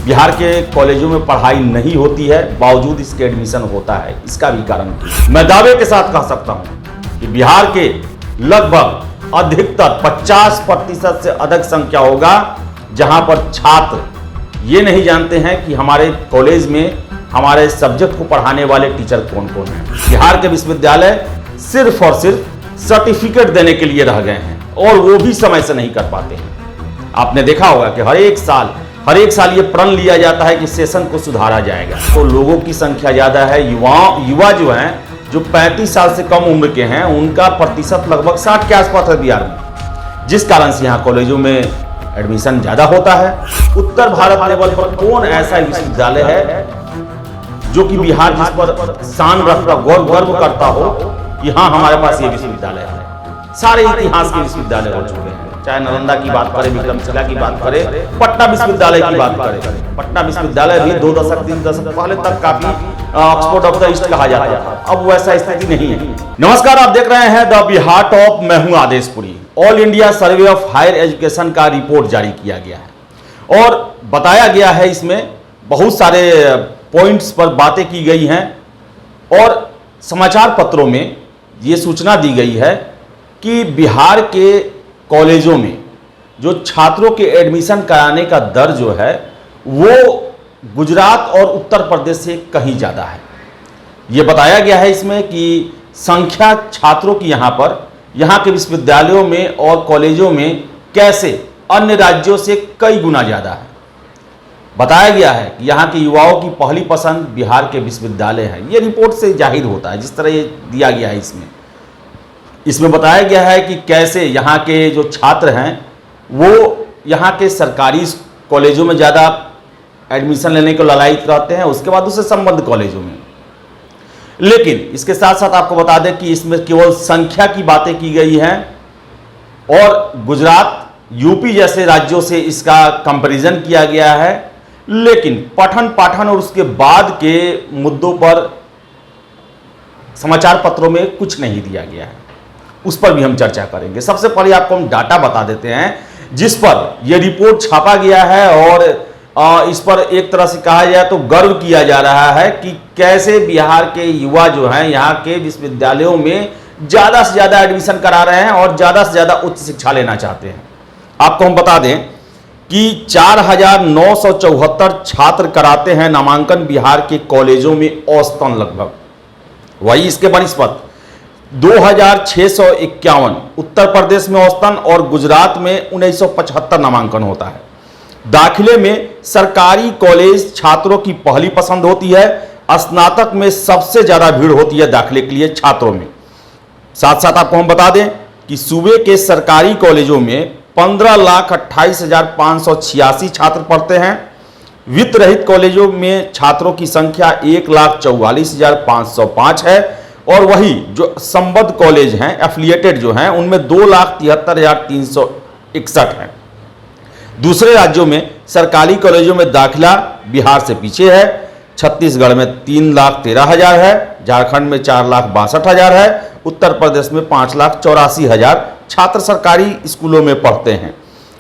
बिहार के कॉलेजों में पढ़ाई नहीं होती है, बावजूद इसके एडमिशन होता है। इसका भी कारण मैं दावे के साथ कह सकता हूं कि बिहार के लगभग अधिकतर 50% से अधिक संख्या होगा जहां पर छात्र ये नहीं जानते हैं कि हमारे कॉलेज में हमारे सब्जेक्ट को पढ़ाने वाले टीचर कौन कौन हैं। बिहार के विश्वविद्यालय सिर्फ और सिर्फ सर्टिफिकेट देने के लिए रह गए हैं और वो भी समय से नहीं कर पाते हैं। आपने देखा होगा कि हर एक साल ये प्रण लिया जाता है कि सेशन को सुधारा जाएगा। तो लोगों की संख्या ज़्यादा है, युवा जो हैं, जो 35 साल से कम उम्र के हैं, उनका प्रतिशत लगभग 60 के आसपास है बिहार में, जिस कारण से यहाँ कॉलेजों में एडमिशन ज़्यादा होता है। उत्तर भारत लेवल पर कौन ऐसा विश्वविद्यालय है जो कि बिहार जिस पर शान रखता, गर्व करता हो कि हाँ हमारे पास ये विश्वविद्यालय है। सारे इतिहास के विश्वविद्यालय हो चुके हैं, चाहे नालंदा की बात करें, विक्रमशिला की बात करें, पटना विश्वविद्यालय की बात करें। पटना विश्वविद्यालय भी 2 दशक 3 दशक पहले तक काफी ऑक्सफोर्ड ऑफ द ईस्ट कहा जाता था, अब वैसा स्थिति नहीं है। नमस्कार, आप देख रहे हैं द बिहार टॉप। मैं हूं Adeshpuri. All India survey of higher education का रिपोर्ट जारी किया गया है और बताया गया है, इसमें बहुत सारे पॉइंट्स पर बातें की गई हैं और समाचार पत्रों में ये सूचना दी गई है कि बिहार के कॉलेजों में जो छात्रों के एडमिशन कराने का दर जो है वो गुजरात और उत्तर प्रदेश से कहीं ज़्यादा है। ये बताया गया है इसमें कि संख्या छात्रों की यहाँ के विश्वविद्यालयों में और कॉलेजों में कैसे अन्य राज्यों से कई गुना ज़्यादा है। बताया गया है कि यहाँ के युवाओं की पहली पसंद बिहार के विश्वविद्यालय है। ये रिपोर्ट से जाहिर होता है, जिस तरह ये दिया गया है इसमें बताया गया है कि कैसे यहाँ के जो छात्र हैं वो यहाँ के सरकारी कॉलेजों में ज़्यादा एडमिशन लेने को ललायित रहते हैं, उसके बाद उससे संबद्ध कॉलेजों में। लेकिन इसके साथ साथ आपको बता दें कि इसमें केवल संख्या की बातें की गई हैं और गुजरात, यूपी जैसे राज्यों से इसका कंपैरिजन किया गया है, लेकिन पठन पाठन और उसके बाद के मुद्दों पर समाचार पत्रों में कुछ नहीं दिया गया है। उस पर भी हम चर्चा करेंगे। सबसे पहले आपको हम डाटा बता देते हैं जिस पर यह रिपोर्ट छापा गया है और इस पर एक तरह से कहा जाए तो गर्व किया जा रहा है कि कैसे बिहार के युवा जो हैं यहाँ के विश्वविद्यालयों में ज़्यादा से ज़्यादा एडमिशन करा रहे हैं और ज़्यादा से ज़्यादा उच्च शिक्षा लेना चाहते हैं। आपको हम बता दें कि 4,974 छात्र कराते हैं नामांकन बिहार के कॉलेजों में औसतन लगभग। वही इसके बनिस्पत 2,651 उत्तर प्रदेश में औसतन और गुजरात में 1975 नामांकन होता है। दाखिले में सरकारी कॉलेज छात्रों की पहली पसंद होती है। स्नातक में सबसे ज्यादा भीड़ होती है दाखिले के लिए छात्रों में। साथ साथ आपको हम बता दें कि सूबे के सरकारी कॉलेजों में 15,28,586 छात्र पढ़ते हैं। वित्त रहित कॉलेजों में छात्रों की संख्या 1,44,505 है और वही जो संबद्ध कॉलेज हैं, एफिलिएटेड जो हैं, उनमें 2,73,361 हैं। दूसरे राज्यों में सरकारी कॉलेजों में दाखिला बिहार से पीछे है। छत्तीसगढ़ में 3,13,000 है, झारखंड में 4,62,000 है, उत्तर प्रदेश में 5,84,000 छात्र सरकारी स्कूलों में पढ़ते हैं।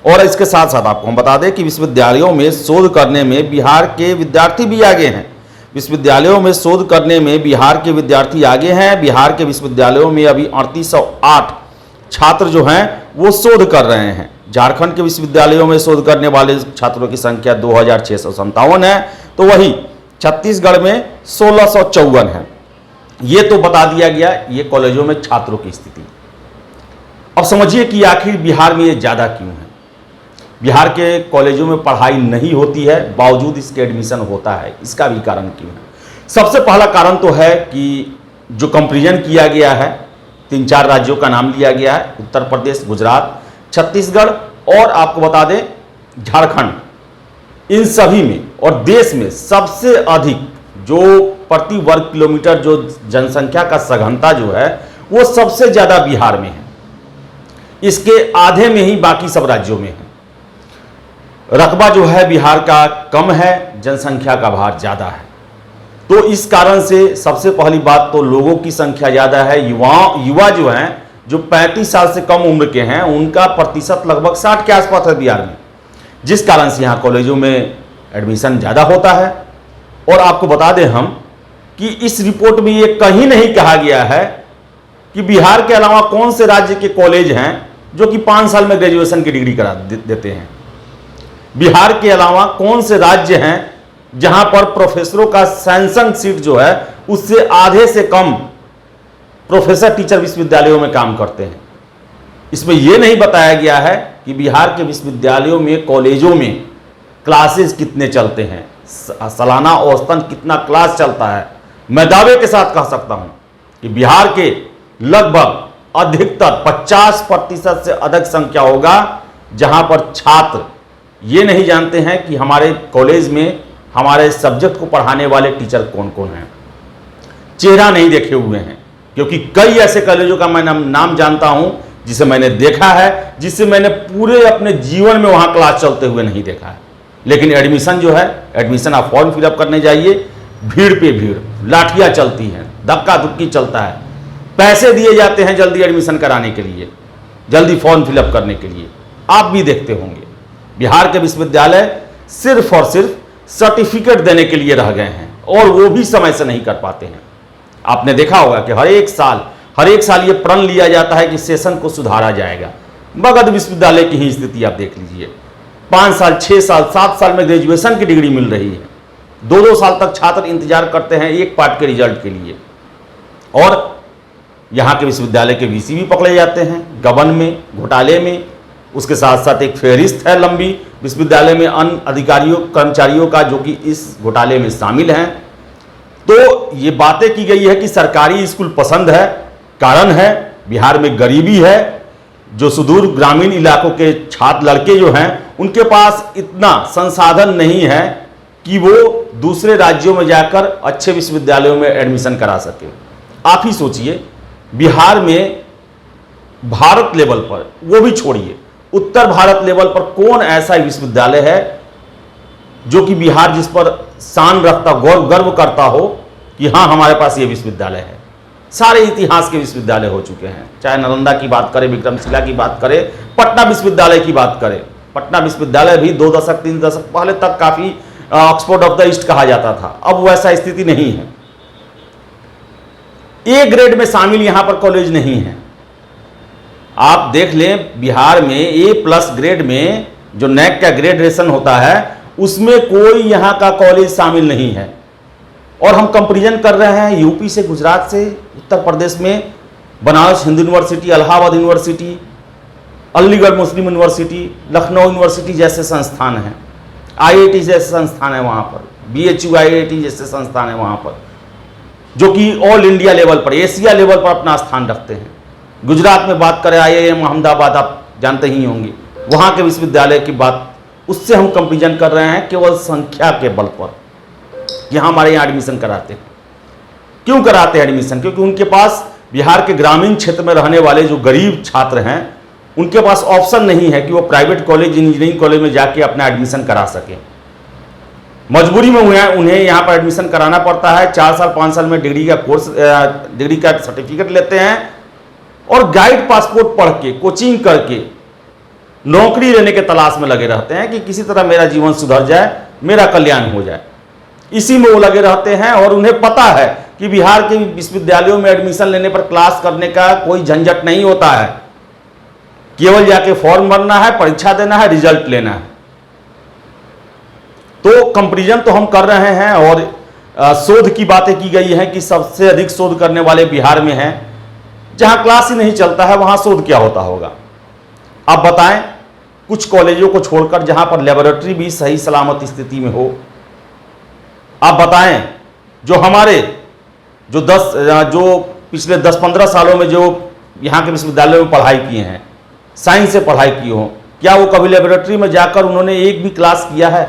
और इसके साथ साथ आपको हम बता दें कि विश्वविद्यालयों में शोध करने में बिहार के विद्यार्थी भी आगे हैं। विश्वविद्यालयों में शोध करने में बिहार के विद्यार्थी आगे हैं। बिहार के विश्वविद्यालयों में अभी 3808 छात्र जो हैं वो शोध कर रहे हैं। झारखंड के विश्वविद्यालयों में शोध करने वाले छात्रों की संख्या 2,657 है, तो वही छत्तीसगढ़ में 1,654 है। ये तो बता दिया गया ये कॉलेजों में छात्रों की स्थिति। अब समझिए कि आखिर बिहार में ये ज़्यादा क्यों है। बिहार के कॉलेजों में पढ़ाई नहीं होती है, बावजूद इसके एडमिशन होता है। इसका भी कारण क्यों है? सबसे पहला कारण तो है कि जो कंपैरिजन किया गया है, 3-4 राज्यों का नाम लिया गया है, उत्तर प्रदेश, गुजरात, छत्तीसगढ़ और आपको बता दें झारखंड। इन सभी में और देश में सबसे अधिक जो प्रति वर्ग किलोमीटर जो जनसंख्या का सघनता जो है वो सबसे ज़्यादा बिहार में है। इसके आधे में ही बाकी सब राज्यों में है। रकबा जो है बिहार का कम है, जनसंख्या का भार ज़्यादा है। तो इस कारण से सबसे पहली बात तो लोगों की संख्या ज़्यादा है। युवा जो हैं, जो 35 साल से कम उम्र के हैं, उनका प्रतिशत लगभग 60 के आसपास है बिहार में, जिस कारण से यहाँ कॉलेजों में एडमिशन ज़्यादा होता है। और आपको बता दें हम कि इस रिपोर्ट में ये कहीं नहीं कहा गया है कि बिहार के अलावा कौन से राज्य के कॉलेज हैं जो कि 5 साल में ग्रेजुएशन की डिग्री करा देते हैं। बिहार के अलावा कौन से राज्य हैं जहां पर प्रोफेसरों का सैंक्शन सीट जो है उससे आधे से कम प्रोफेसर टीचर विश्वविद्यालयों में काम करते हैं। इसमें यह नहीं बताया गया है कि बिहार के विश्वविद्यालयों में, कॉलेजों में क्लासेस कितने चलते हैं, सालाना औसतन कितना क्लास चलता है। मैं दावे के साथ कह सकता हूं कि बिहार के लगभग अधिकतर 50% से अधिक संख्या होगा जहां पर छात्र ये नहीं जानते हैं कि हमारे कॉलेज में हमारे सब्जेक्ट को पढ़ाने वाले टीचर कौन कौन हैं, चेहरा नहीं देखे हुए हैं। क्योंकि कई ऐसे कॉलेजों का मैं नाम जानता हूं जिसे मैंने देखा है, जिसे मैंने पूरे अपने जीवन में वहां क्लास चलते हुए नहीं देखा है। लेकिन एडमिशन जो है, एडमिशन आप फॉर्म फिलअप करने जाइए, भीड़ पे भीड़, लाठियां चलती हैं, धक्का धुक्की चलता है, पैसे दिए जाते हैं जल्दी एडमिशन कराने के लिए, जल्दी फॉर्म फिलअप करने के लिए। आप भी देखते होंगे बिहार के विश्वविद्यालय सिर्फ और सिर्फ सर्टिफिकेट देने के लिए रह गए हैं और वो भी समय से नहीं कर पाते हैं। आपने देखा होगा कि हर एक साल ये प्रण लिया जाता है कि सेशन को सुधारा जाएगा। मगध विश्वविद्यालय की ही स्थिति आप देख लीजिए, 5 साल, 6 साल, 7 साल में ग्रेजुएशन की डिग्री मिल रही है। 2-2 साल तक छात्र इंतजार करते हैं एक पार्ट के रिजल्ट के लिए। और यहाँ के विश्वविद्यालय के वीसी भी पकड़े जाते हैं गबन में, घोटाले में। उसके साथ साथ एक फेहरिस्त है लंबी विश्वविद्यालय में अन्य अधिकारियों, कर्मचारियों का जो कि इस घोटाले में शामिल हैं। तो ये बातें की गई है कि सरकारी स्कूल पसंद है, कारण है बिहार में गरीबी है। जो सुदूर ग्रामीण इलाकों के छात्र लड़के जो हैं उनके पास इतना संसाधन नहीं है कि वो दूसरे राज्यों में जाकर अच्छे विश्वविद्यालयों में एडमिशन करा सके। आप ही सोचिए, बिहार में भारत लेवल पर, वो भी छोड़िए, उत्तर भारत लेवल पर कौन ऐसा विश्वविद्यालय है जो कि बिहार जिस पर शान रखता, गर्व करता हो कि हाँ हमारे पास ये विश्वविद्यालय है। सारे इतिहास के विश्वविद्यालय हो चुके हैं, चाहे नालंदा की बात करें, विक्रमशिला की बात करें, पटना विश्वविद्यालय की बात करें। पटना विश्वविद्यालय भी 2 दशक 3 दशक पहले तक काफी ऑक्सफोर्ड ऑफ द ईस्ट कहा जाता था, अब वैसा स्थिति नहीं है। ए ग्रेड में शामिल यहां पर कॉलेज नहीं है। आप देख लें बिहार में A+ ग्रेड में जो नैक का ग्रेडेशन होता है उसमें कोई यहां का कॉलेज शामिल नहीं है। और हम कंपैरिजन कर रहे हैं यूपी से, गुजरात से, उत्तर प्रदेश में बनारस हिंदू यूनिवर्सिटी, इलाहाबाद यूनिवर्सिटी, अलीगढ़ मुस्लिम यूनिवर्सिटी, लखनऊ यूनिवर्सिटी जैसे संस्थान हैं, IIT जैसे संस्थान है वहाँ पर, BHU IIT जैसे संस्थान है वहाँ पर, जो कि ऑल इंडिया लेवल पर, एशिया लेवल पर अपना स्थान रखते हैं। गुजरात में बात करें IIM अहमदाबाद, आप जानते ही होंगे, वहाँ के विश्वविद्यालय की बात, उससे हम कंपैरिजन कर रहे हैं केवल संख्या के बल पर। यहाँ हमारे यहाँ एडमिशन कराते हैं। क्यों कराते हैं एडमिशन? क्योंकि उनके पास, बिहार के ग्रामीण क्षेत्र में रहने वाले जो गरीब छात्र हैं उनके पास ऑप्शन नहीं है कि वो प्राइवेट कॉलेज, इंजीनियरिंग कॉलेज में जाके अपना एडमिशन करा सकें। मजबूरी में उन्हें यहाँ पर एडमिशन कराना पड़ता है। 4 साल 5 साल में डिग्री का कोर्स, डिग्री का सर्टिफिकेट लेते हैं और गाइड पासपोर्ट पढ़ के, कोचिंग करके नौकरी लेने के तलाश में लगे रहते हैं कि किसी तरह मेरा जीवन सुधर जाए, मेरा कल्याण हो जाए। इसी में वो लगे रहते हैं और उन्हें पता है कि बिहार के विश्वविद्यालयों में एडमिशन लेने पर क्लास करने का कोई झंझट नहीं होता है, केवल जाके फॉर्म भरना है, परीक्षा देना है, रिजल्ट लेना है। तो कंपैरिजन तो हम कर रहे हैं और शोध की बातें की गई हैं कि सबसे अधिक शोध करने वाले बिहार में हैं। जहां क्लास ही नहीं चलता है वहां शोध क्या होता होगा? आप बताएं, कुछ कॉलेजों को छोड़कर जहां पर लेबोरेटरी भी सही सलामत स्थिति में हो। आप बताएं, जो हमारे जो पिछले 10-15 सालों में जो यहाँ के विश्वविद्यालयों में पढ़ाई किए हैं, साइंस से पढ़ाई की हो, क्या वो कभी लेबोरेटरी में जाकर उन्होंने एक भी क्लास किया है?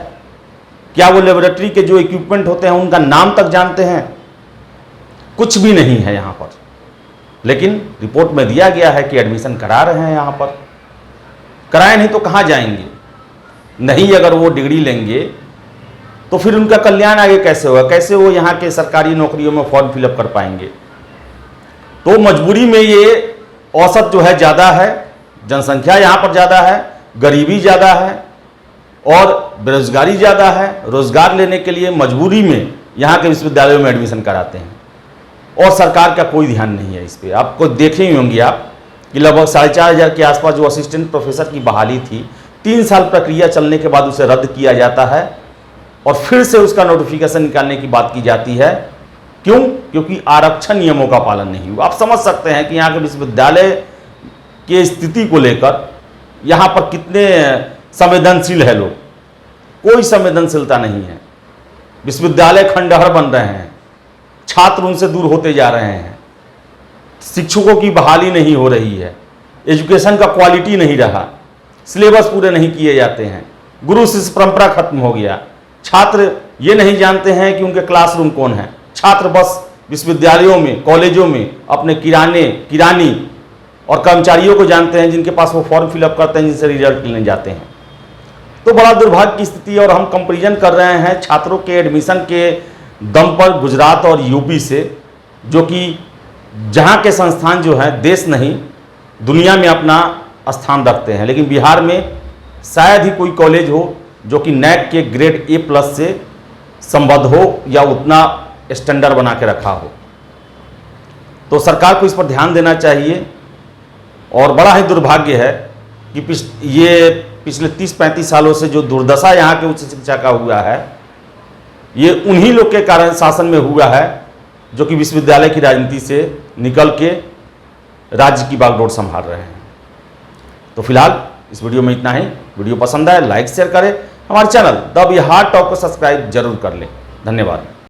क्या वो लेबोरेटरी के जो इक्विपमेंट होते हैं उनका नाम तक जानते हैं? कुछ भी नहीं है यहाँ पर। लेकिन रिपोर्ट में दिया गया है कि एडमिशन करा रहे हैं यहाँ पर। कराए नहीं तो कहाँ जाएंगे? नहीं, अगर वो डिग्री लेंगे तो फिर उनका कल्याण आगे कैसे होगा? कैसे वो यहाँ के सरकारी नौकरियों में फॉर्म फिलअप कर पाएंगे? तो मजबूरी में ये औसत जो है ज़्यादा है, जनसंख्या यहाँ पर ज़्यादा है, गरीबी ज़्यादा है और बेरोजगारी ज़्यादा है, रोजगार लेने के लिए मजबूरी में यहाँ के विश्वविद्यालयों में एडमिशन कराते हैं और सरकार का कोई ध्यान नहीं है इस पर। आपको देखे ही होंगे आप कि लगभग 4,500 के आसपास जो असिस्टेंट प्रोफेसर की बहाली थी, 3 साल प्रक्रिया चलने के बाद उसे रद्द किया जाता है और फिर से उसका नोटिफिकेशन निकालने की बात की जाती है। क्यों? क्योंकि आरक्षण नियमों का पालन नहीं हुआ। आप समझ सकते हैं कि यहाँ के विश्वविद्यालय की स्थिति को लेकर यहाँ पर कितने संवेदनशील है लोग। कोई संवेदनशीलता नहीं है। विश्वविद्यालय खंडहर बन रहे हैं, छात्र उनसे दूर होते जा रहे हैं, शिक्षकों की बहाली नहीं हो रही है, एजुकेशन का क्वालिटी नहीं रहा, सिलेबस पूरे नहीं किए जाते हैं, गुरु शिष्य परंपरा खत्म हो गया। छात्र ये नहीं जानते हैं कि उनके क्लासरूम कौन है। छात्र बस विश्वविद्यालयों में, कॉलेजों में अपने किरानी और कर्मचारियों को जानते हैं, जिनके पास वो फॉर्म फिलअप करते हैं, जिनसे रिजल्ट लेने जाते हैं। तो बड़ा दुर्भाग्य की स्थिति है और हम कंपैरिजन कर रहे हैं छात्रों के एडमिशन के दम पर गुजरात और यूपी से, जो कि जहाँ के संस्थान जो हैं देश नहीं दुनिया में अपना स्थान रखते हैं, लेकिन बिहार में शायद ही कोई कॉलेज हो जो कि नैक के ग्रेड A+ से संबद्ध हो या उतना स्टैंडर्ड बना के रखा हो। तो सरकार को इस पर ध्यान देना चाहिए। और बड़ा ही दुर्भाग्य है कि पिछले 30-35 सालों से जो दुर्दशा यहाँ के उच्च शिक्षा का हुआ है, ये उन्हीं लोग के कारण शासन में हुआ है जो कि विश्वविद्यालय की राजनीति से निकल के राज्य की बागडोर संभाल रहे हैं। तो फिलहाल इस वीडियो में इतना ही। वीडियो पसंद आए लाइक शेयर करें, हमारे चैनल द बिहार टॉक को सब्सक्राइब जरूर कर लें। धन्यवाद।